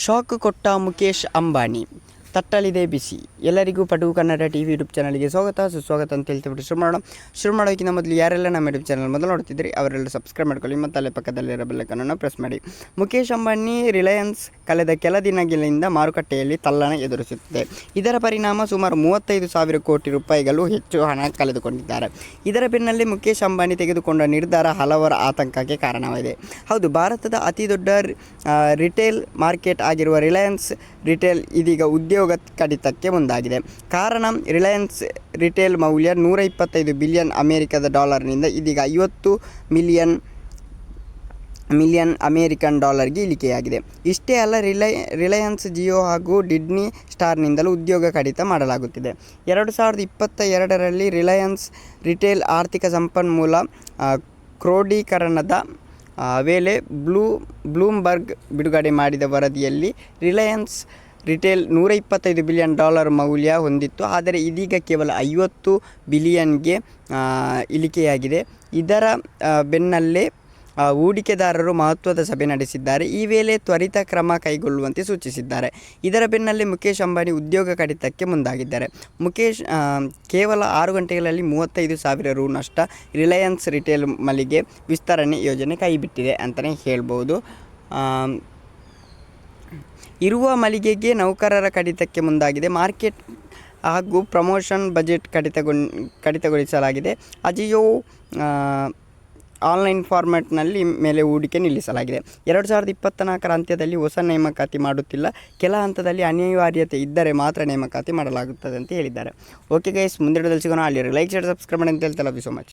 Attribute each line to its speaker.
Speaker 1: Shock ಕೊಟ್ಟ ಮುಖೇಶ್ ಅಂಬಾನಿ, ತಟ್ಟಲಿದೆ ಬಿಸಿ. ಎಲ್ಲರಿಗೂ ಪಟು ಕನ್ನಡ ಟಿವಿ ಯೂಟ್ಯೂಬ್ ಚಾನಲ್ಗೆ ಸುಸ್ವಾಗತ ಅಂತ ಹೇಳ್ತಿಬಿಟ್ಟು ಶುರು ಮಾಡೋಕ್ಕಿಂತ ಮೊದಲು ಯಾರೆಲ್ಲ ನಮ್ಮ ಯೂಟ್ಯೂಬ್ ಚಾನಲ್ ಮೊದಲು ನೋಡ್ತಿದ್ರಿ ಅವರೆಲ್ಲ ಸಬ್ಸ್ಕ್ರೈಬ್ ಮಾಡ್ಕೊಳ್ಳಿ ಮತ್ತು ಅಲ್ಲೇ ಪಕ್ಕದಲ್ಲಿರೋ ಬೆಲ್ಲೈಕನ್ನು ಪ್ರೆಸ್ ಮಾಡಿ. ಮುಖೇಶ್ ಅಂಬಾನಿ ರಿಲಯನ್ಸ್ ಕಳೆದ ಕೆಲ ದಿನಗಳಿಂದ ಮಾರುಕಟ್ಟೆಯಲ್ಲಿ ತಲ್ಲಣ ಎದುರಿಸುತ್ತಿದೆ. ಇದರ ಪರಿಣಾಮ ಸುಮಾರು 35,000 ಕೋಟಿ ರೂಪಾಯಿಗಳು ಹೆಚ್ಚು ಹಣ ಕಳೆದುಕೊಂಡಿದ್ದಾರೆ. ಇದರ ಬೆನ್ನಲ್ಲೇ ಮುಖೇಶ್ ಅಂಬಾನಿ ತೆಗೆದುಕೊಂಡ ನಿರ್ಧಾರ ಹಲವರ ಆತಂಕಕ್ಕೆ ಕಾರಣವಾಗಿದೆ. ಹೌದು, ಭಾರತದ ಅತಿ ದೊಡ್ಡ ರಿಟೇಲ್ ಮಾರ್ಕೆಟ್ ಆಗಿರುವ ರಿಲಯನ್ಸ್ ರಿಟೇಲ್ ಇದೀಗ ಉದ್ಯೋಗ ಕಡಿತಕ್ಕೆ ಮುಂದಾಗಿದೆ. ಕಾರಣ, ರಿಲಯನ್ಸ್ ರಿಟೇಲ್ ಮೌಲ್ಯ 125 ಬಿಲಿಯನ್ ಅಮೆರಿಕದ ಡಾಲರ್ನಿಂದ ಇದೀಗ 50 ಮಿಲಿಯನ್ ಅಮೆರಿಕನ್ ಡಾಲರ್ಗೆ ಇಳಿಕೆಯಾಗಿದೆ. ಇಷ್ಟೇ ಅಲ್ಲ, ರಿಲಯನ್ಸ್ ಜಿಯೋ ಹಾಗೂ ಡಿಸ್ನಿ ಸ್ಟಾರ್ನಿಂದಲೂ ಉದ್ಯೋಗ ಕಡಿತ ಮಾಡಲಾಗುತ್ತಿದೆ. 2022ರಲ್ಲಿ ರಿಲಯನ್ಸ್ ರಿಟೇಲ್ ಆರ್ಥಿಕ ಸಂಪನ್ಮೂಲ ಕ್ರೋಢೀಕರಣದ ವೇಳೆ ಬ್ಲೂಮ್ಬರ್ಗ್ ಬಿಡುಗಡೆ ಮಾಡಿದ ವರದಿಯಲ್ಲಿ ರಿಲಯನ್ಸ್ ರಿಟೇಲ್ 125 ಬಿಲಿಯನ್ ಡಾಲರ್ ಮೌಲ್ಯ ಹೊಂದಿತ್ತು. ಆದರೆ ಇದೀಗ ಕೇವಲ 50 ಬಿಲಿಯನ್ಗೆ ಇಳಿಕೆಯಾಗಿದೆ. ಇದರ ಬೆನ್ನಲ್ಲೇ ಹೂಡಿಕೆದಾರರು ಮಹತ್ವದ ಸಭೆ ನಡೆಸಿದ್ದಾರೆ. ಈ ವೇಳೆ ತ್ವರಿತ ಕ್ರಮ ಕೈಗೊಳ್ಳುವಂತೆ ಸೂಚಿಸಿದ್ದಾರೆ. ಇದರ ಬೆನ್ನಲ್ಲೇ ಮುಖೇಶ್ ಅಂಬಾನಿ ಉದ್ಯೋಗ ಕಡಿತಕ್ಕೆ ಮುಂದಾಗಿದ್ದಾರೆ. ಮುಖೇಶ್ ಕೇವಲ 6 ಗಂಟೆಗಳಲ್ಲಿ 35,000 ರು ನಷ್ಟ. ರಿಲಯನ್ಸ್ ರಿಟೇಲ್ ಮಳಿಗೆ ವಿಸ್ತರಣೆ ಯೋಜನೆ ಕೈಬಿಟ್ಟಿದೆ ಅಂತಲೇ ಹೇಳ್ಬೋದು. ಇರುವ ಮಳಿಗೆಗೆ ನೌಕರರ ಕಡಿತಕ್ಕೆ ಮುಂದಾಗಿದೆ. ಮಾರ್ಕೆಟ್ ಹಾಗೂ ಪ್ರಮೋಷನ್ ಬಜೆಟ್ ಕಡಿತಗೊಳಿಸಲಾಗಿದೆ. ಅಜಿಯೋ ಆನ್ಲೈನ್ ಫಾರ್ಮ್ಯಾಟ್ನಲ್ಲಿ ಮೇಲೆ ಹೂಡಿಕೆ ನಿಲ್ಲಿಸಲಾಗಿದೆ. 2024ರ ಅಂತ್ಯದಲ್ಲಿ ಹೊಸ ನೇಮಕಾತಿ ಮಾಡುತ್ತಿಲ್ಲ. ಕೆಲ ಹಂತದಲ್ಲಿ ಅನಿವಾರ್ಯತೆ ಇದ್ದರೆ ಮಾತ್ರ ನೇಮಕಾತಿ ಮಾಡಲಾಗುತ್ತದೆ ಅಂತ ಹೇಳಿದ್ದಾರೆ. ಓಕೆ ಗೈಸ್, ಮುಂದಿನ ಸಿಗೋಣ. ಅಲ್ಲಿ ಲೈಕ್ ಶೇರ್ ಸಬ್ಸ್ಕ್ರೈಬ್ ಮಾಡಿ ಅಂತ ಹೇಳ್ತಾ ಲವ್ ಯು ಸೊ ಮಚ್.